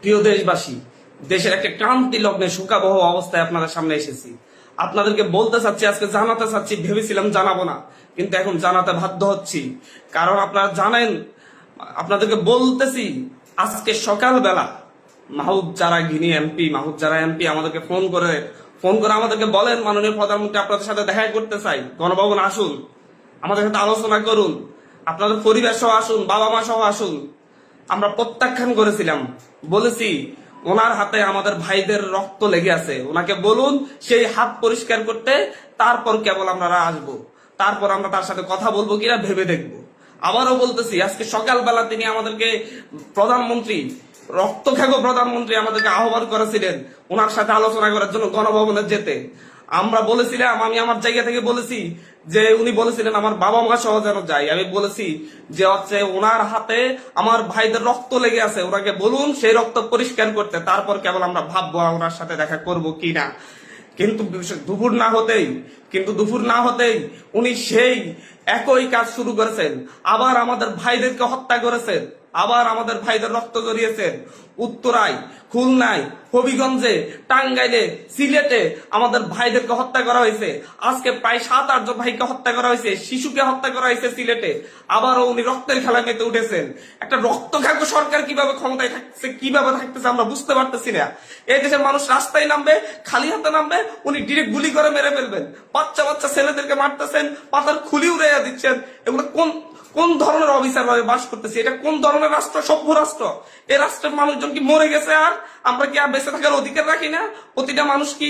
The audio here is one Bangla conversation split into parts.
প্রিয় দেশবাসী, দেশের একটা ক্রান্তি লগ্নে শোকাবহ অবস্থায় আপনাদের সামনে এসেছি। আপনাদেরকে বলতে চাচ্ছি, আজকে জানাতে চাচ্ছি, ভেবেছিলাম জানাবো না, কিন্তু এখন জানাতে বাধ্য হচ্ছি। কারণ আপনারা জানেন, আপনাদেরকে বলতেছি, আজকে সকালবেলা মাহবুব যারা এমপি আমাদেরকে ফোন করে আমাদেরকে বলেন, মাননীয় প্রধানমন্ত্রী আপনাদের সাথে দেখা করতে চাই, গণভবন আসুন, আমাদের সাথে আলোচনা করুন, আপনাদের পরিবার সহ আসুন, বাবা মা সহ আসুন। আমরা প্রত্যাখ্যান করেছিলাম, বলেছি ওনার হাতে আমাদের ভাইদের রক্ত লেগে আছে, ওনাকে বলুন সেই হাত পরিষ্কার করতে, তারপর কেবল আমরা আসবো, তারপর আমরা তার সাথে কথা বলবো কিনা ভেবে দেখবো। আবারও বলতেছি, আজকে সকালবেলা তিনি আমাদেরকে রক্তখ্যাগো প্রধানমন্ত্রী আমাদেরকে আহ্বান করেছিলেন ওনার সাথে আলোচনা করার জন্য গণভবনে যেতে। আমরা বলেছিলাম, আমি আমার জায়গা থেকে বলেছি যে উনি বলেছিলেন আমার বাবা মা সহ যেন যাই। আমি বলেছি যে হচ্ছে ওনার হাতে আমার ভাইদের রক্ত লেগে আছে, ওনাকে বলুন সেই রক্ত পরিষ্কার করতে, তারপর কেবল আমরা ভাববো ওনার সাথে দেখা করব কিনা। কিন্তু দুপুর না হতেই উনি সেই একই কাজ শুরু করেছেন, আবার আমাদের ভাইদেরকে হত্যা করেছেন, আবার আমাদের ভাইদের রক্ত জড়িয়েছেন। উত্তরায়, খুলনায়, হবিগঞ্জে, টাঙ্গাইলে, সিলেটে আমাদের ভাইদেরকে হত্যা করা হয়েছে। আজকে প্রায় 7-8 জন ভাইকে হত্যা করা হয়েছে, শিশুকে হত্যা করা হয়েছে সিলেটে। আবারও উনি রক্তের খেলায় মেতে উঠেছেন। একটা রক্তখাগ্য সরকার কিভাবে ক্ষমতায় থাকছে, কিভাবে থাকতেছে আমরা বুঝতে পারতেছি না। এই দেশের মানুষ রাস্তায় নামবে, খালি হাতে নামবে, উনি ডিরেক্ট গুলি করে মেরে ফেলবেন। বাচ্চা বাচ্চা ছেলেদেরকে মারতেছেন, পাতার খুলি উড়াইয়া দিচ্ছেন। এগুলো কোন ধরনের অফিসার ভাবে বাস করতেছি? এটা কোন ধরনের রাষ্ট্র? সভ্য রাষ্ট্র? এই রাষ্ট্রের মানুষজন কি মরে গেছে? আর আমরা কি আর বেঁচে থাকার অধিকার রাখি না? প্রতিটা মানুষ কি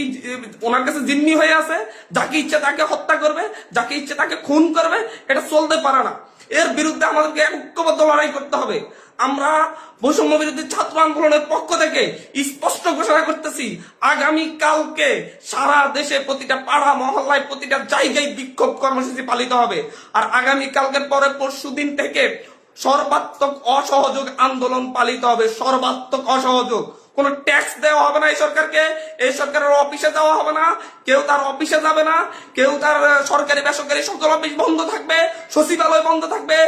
ওনার কাছে জিম্মি হয়ে আছে? যাকে ইচ্ছে তাকে হত্যা করবে, যাকে ইচ্ছে তাকে খুন করবে? এটা চলতে পারে না। এর বিরুদ্ধে আমাদেরকে ঐক্যবদ্ধ লড়াই করতে হবে। আমরা বৈষম্য বিরোধী ছাত্র আন্দোলনের পক্ষ থেকে স্পষ্ট ঘোষণা করতেছি, আগামী কালকে সারা দেশে প্রতিটা পাড়া মহল্লায় প্রতিটা জায়গায় বিক্ষোভ কর্মসূচি পালিত হবে। আর আগামী কালকের পরে পরশুদিন থেকে সর্বাত্মক অসহযোগ আন্দোলন পালিত হবে। সর্বাত্মক অসহযোগ, কোন ট্যাক্স দেওয়া হবে না এই সরকারকে, এই সরকারের অফিসে যাওয়া হবে না, কেউ তার অফিসে যাবে না, কেউ তার সরকারি বেসরকারি সকল অফিস বন্ধ থাকবে, সচিবালয় বন্ধ থাকবে,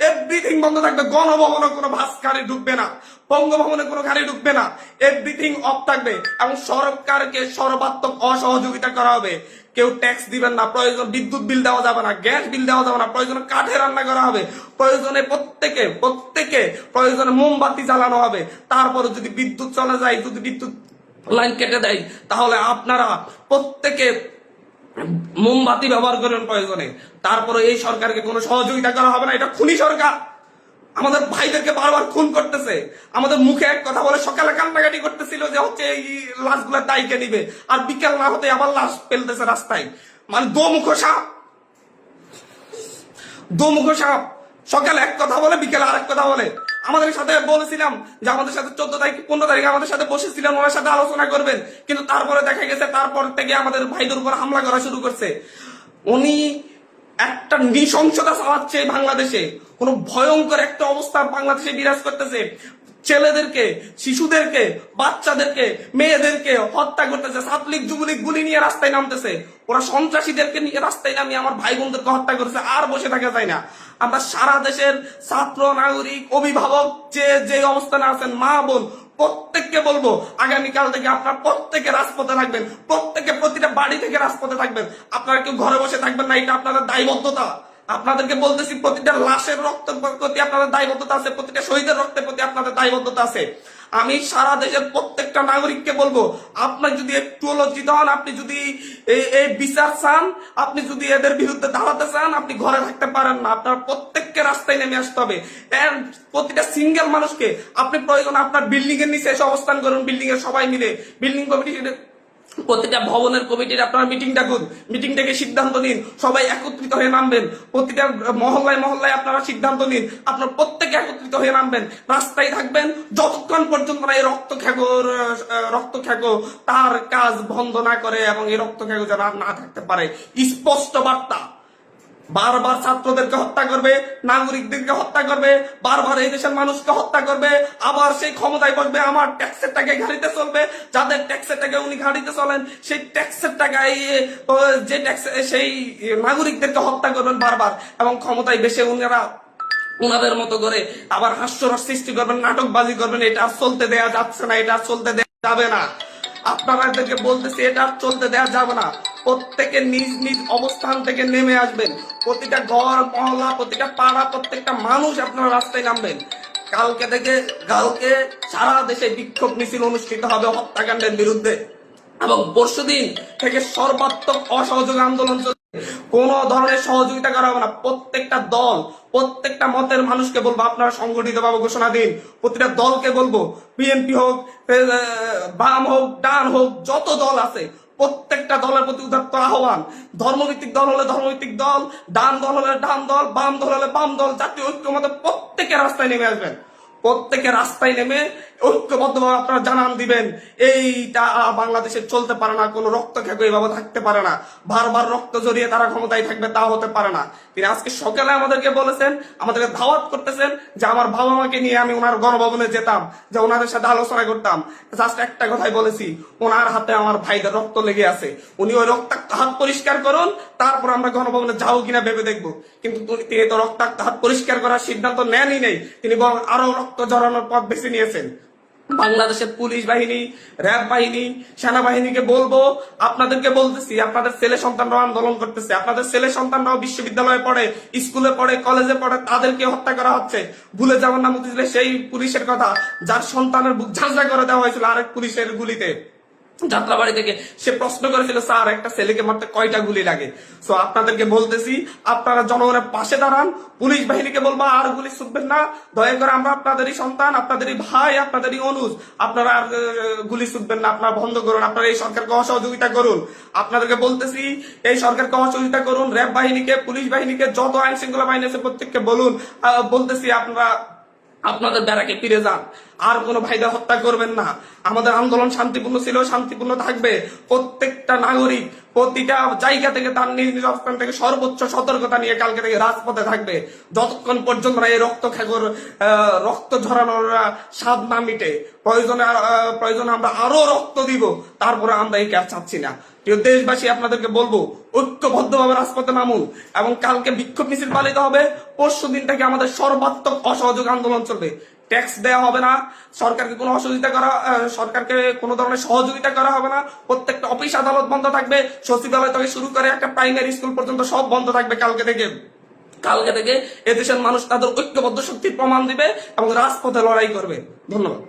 এভরিথিং বন্ধ থাকবে। গণভবনে কোনো বাস গাড়ি ঢুকবে না, বঙ্গভবনে কোনো গাড়ি ঢুকবে না, এভরিথিং অফ থাকবে। এবং সরকারকে সর্বাত্মক অসহযোগিতা করা হবে। কেউ ট্যাক্স দিবেন না, প্রয়োজন বিদ্যুৎ বিল দেওয়া যাবে না, গ্যাস বিল দেওয়া যাবে না, প্রয়োজনে কাঠে রান্না করা হবে, প্রয়োজনে প্রত্যেকে প্রয়োজনে মোমবাতি জ্বালানো হবে। তারপরে যদি বিদ্যুৎ চলে যায়, যদি বিদ্যুৎ লাইন কেটে দেয়, তাহলে আপনারা প্রত্যেকে মোমবাতি ব্যবহার করেন প্রয়োজনে। তারপরে এই সরকারকে কোনো সহযোগিতা করা হবে না। এটা খুনি সরকার, আমাদের ভাইদেরকে বারবার খুন করতেছে। আমাদের মুখে এক কথা বলে সকালে কান্নাকাটি করতেছিল যে হচ্ছে এই লাশগুলো দায়কে নিবে, আর বিকেল না হতে আবার লাশ ফেলতেছে রাস্তায়। মানে দোমুখ সাপ সকালে এক কথা বলে, বিকেলে আরেক কথা বলে। আমাদের সাথে বলেছিলাম যে আমাদের সাথে 14 তারিখ 15 তারিখে আমাদের সাথে বসেছিলেন, ওনার সাথে আলোচনা করবেন, কিন্তু তারপরে দেখা গেছে তারপর থেকে আমাদের ভাইদের উপর হামলা করা শুরু করছে। উনি একটা নৃশংসতা চালাচ্ছে বাংলাদেশে, কোন ভয়ঙ্কর একটা অবস্থা বাংলাদেশে বিরাজ করতেছে। ছেলেদেরকে, শিশুদেরকে, বাচ্চাদেরকে, মেয়েদেরকে হত্যা করতেছে। ছাত্রলীগ যুবলীগ গুলি নিয়ে রাস্তায় নামতেছে, ওরা সন্ত্রাসীদেরকে নিয়ে রাস্তায় নামিয়ে আমার ভাই বোনদেরকে হত্যা করেছে। আর বসে থাকা যায় না। আমরা সারা দেশের ছাত্র, নাগরিক, অভিভাবক যে অবস্থানে আছেন, মা বোন, প্রত্যেককে বলবো আগামীকাল থেকে আপনারা প্রত্যেকে রাজপথে থাকবেন, প্রত্যেকে প্রতিটা বাড়ি থেকে রাজপথে থাকবেন। আপনারা কেউ ঘরে বসে থাকবেন না, এটা আপনাদের দায়বদ্ধতা। আপনাদেরকে বলতেছি, প্রতিটা লাশের রক্তের প্রতি আপনাদের দায়বদ্ধতা আছে, প্রতিটা শহীদের রক্তের প্রতি আপনাদের দায়বদ্ধতা আছে। আমি সারা দেশের প্রত্যেকটা নাগরিককে বলবো, আপনার যদি একটু লজ্জিত হন, আপনি যদি এই বিচার চান, আপনি যদি এদের বিরুদ্ধে দাঁড়াতে চান, আপনি ঘরে থাকতে পারেন না। আপনার প্রত্যেককে রাস্তায় নেমে আসতে হবে। প্রতিটা সিঙ্গেল মানুষকে আপনি প্রয়োজন আপনার বিল্ডিং এর নিচে এসে অবস্থান করুন, বিল্ডিং এর সবাই মিলে, বিল্ডিং কমিটি, প্রতিটা ভবনের কমিটির আপনারা মিটিং ডাকুন, মিটিং ডেকে সিদ্ধান্ত নিন, সবাই একত্রিত হয়ে নামবেন। প্রতিটা মহল্লায় আপনারা সিদ্ধান্ত নিন, আপনারা প্রত্যেকে একত্রিত হয়ে নামবেন, রাস্তায় থাকবেন যতক্ষণ পর্যন্ত না এই রক্তখ্যাগো তার কাজ বন্ধ না করে, এবং এই রক্তখ্যাগো যেন না থাকতে পারে। স্পষ্ট বার্তা। বারবার ছাত্রদেরকে হত্যা করবে, নাগরিকদেরকে হত্যা করবে, বারবার এই দেশের মানুষকে হত্যা করবে, আবার সেই ক্ষমতায় বসবে, আমার ট্যাক্সের টাকায় গাড়িতে চলবে। যাদের ট্যাক্সের টাকায় উনি গাড়িতে চলেন, সেই ট্যাক্সের টাকায় যে ট্যাক্স, সেই নাগরিকদেরকে হত্যা করবেন বারবার, এবং ক্ষমতায় বেশে উনারা ওনাদের মতো করে আবার হাস্যরস সৃষ্টি করবেন, নাটকবাজি করবেন, এটা আর চলতে দেয়া যাচ্ছে না, এটা আর চলতে দেয়া যাবে না। আপনাদেরকে বলতেছি এটা আর চলতে দেয়া যাবে না। প্রত্যেকে নিজ নিজ অবস্থান থেকে নেমে আসবেন। প্রতিটা ঘর মহল্লা, প্রতিটা পাড়া, প্রত্যেকটা মানুষ আপনারা রাস্তায় নামবেন। কালকে সারা দেশে বিক্ষোভ মিছিল অনুষ্ঠিত হবে হত্যাকাণ্ডের বিরুদ্ধে, এবং পরশুদিন থেকে সর্বাত্মক অসহযোগ আন্দোলন চলবে। কোন ধরনের সহযোগিতা করা হবে না। প্রত্যেকটা দল, প্রত্যেকটা মতের মানুষকে বলবো আপনারা সংগঠিতভাবে ঘোষণা দিন। প্রতিটা দলকে বলবো, বিএনপি হোক, বাম হোক, ডান হোক, যত দল আছে প্রত্যেকটা দলের প্রতি উদাত্ত আহ্বান। ধর্মভিত্তিক দল হলে ধর্মভিত্তিক দল, ডান দল হলে ডান দল, বাম দল হলে বাম দল, জাতীয় ঐক্যমতে প্রত্যেকে রাস্তায় নেমে আসবেন। প্রত্যেকে রাস্তায় নেমে ঐক্যবদ্ধভাবে আপনারা জানান দিবেন এইটা বাংলাদেশে চলতে পারে না, কোনো রক্ত খেকো এইভাবে থাকতে পারে না, বারবার রক্ত জড়িয়ে তারা ক্ষমতায় থাকবে তা হতে পারে না। তিনি আজকে সকালে আমাদেরকে বলেছেন, আমাদেরকে দাওয়াত করতেছেন যে আমার বাবা মাকে নিয়ে আমি ওনার গণভবনে যেতাম, যে ওনাদের সাথে আলোচনা করতাম। জাস্ট একটা কথাই বলেছি, ওনার হাতে আমার ভাইদের রক্ত লেগে আছে, উনি ওই রক্তাক্ত হাত পরিষ্কার করুন, তারপর আমরা গণভবনে যাবো কিনা ভেবে দেখবো। কিন্তু তিনি তো রক্তাক্ত হাত পরিষ্কার করার সিদ্ধান্ত নেনই নেই, তিনি বরং আরো রক্ত জড়ানোর পথ বেছে নিয়েছেন। বাংলাদেশের পুলিশ বাহিনী, র্যাব বাহিনী, সেনাবাহিনীকে বলবো, আপনাদেরকে বলতেছি, আপনাদের ছেলে সন্তানরাও আন্দোলন করতেছে, আপনাদের ছেলে সন্তানরাও বিশ্ববিদ্যালয়ে পড়ে, স্কুলে পড়ে, কলেজে পড়ে, তাদেরকে হত্যা করা হচ্ছে। ভুলে যাবেন না মতিঝিলে সেই পুলিশের কথা যার সন্তানের বুক ঝাঁঝরা করে দেওয়া হয়েছিল আরেক পুলিশের গুলিতে যাত্রাবাড়ি থেকে। সে প্রশ্ন করেছিল, স্যার একটা ছেলেকে মারতে কয়টা গুলি লাগে? সো আপনাদেরকে বলতেছি, আপনারা জনগণের পাশে দাঁড়ান। পুলিশ বাহিনীকে বলবো আর গুলি ছুটবেন না, দয়া করে আমরা আপনাদেরই সন্তান, আপনাদেরই ভাই, আপনাদেরই অনুজ, আপনারা আর গুলি ছুটবেন না, আপনারা বন্ধ করুন, আপনারা এই সরকারকে অসহযোগিতা করুন। আপনাদেরকে বলতেছি এই সরকারকে অসহযোগিতা করুন। র্যাব বাহিনীকে, পুলিশ বাহিনীকে, যত আইন শৃঙ্খলা বাহিনী আছে প্রত্যেককে বলুন, বলতেছি আপনারা আপনাদের ব্যারাকে ফিরে যান, আর কোনো ভাইদের হত্যা করবেন না। আমাদের আন্দোলন শান্তিপূর্ণ ছিল, শান্তিপূর্ণ থাকবে। প্রত্যেকটা নাগরিক প্রতিটা জায়গা থেকে তার নিজ নিজ অবস্থান থেকে সর্বোচ্চ সতর্কতা নিয়ে কালকে থেকে রাজপথে থাকবে, যতক্ষণ পর্যন্ত এই রক্ত খেগর রক্ত ঝরানোর স্বাদ না মিটে। প্রয়োজনে আমরা আরো রক্ত দিব, তারপরে আমরা এই ক্যাপ চাচ্ছি না। প্রিয় দেশবাসী, আপনাদেরকে বলবো ঐক্যবদ্ধভাবে রাজপথে নামুন, এবং কালকে বিক্ষোভ মিছিল পালিত হবে। পরশু দিন থেকে আমাদের সর্বাত্মক অসহযোগ আন্দোলন চলবে। ট্যাক্স দেওয়া হবে না, সরকারকে কোনো ধরনের সহযোগিতা করা হবে না। প্রত্যেকটা অফিস আদালত বন্ধ থাকবে, সচিবালয় থেকে শুরু করে একটা প্রাইমারি স্কুল পর্যন্ত সব বন্ধ থাকবে কালকে থেকে এদেশের মানুষ তাদের ঐক্যবদ্ধ শক্তির প্রমাণ দিবে এবং রাজপথে লড়াই করবে। ধন্যবাদ।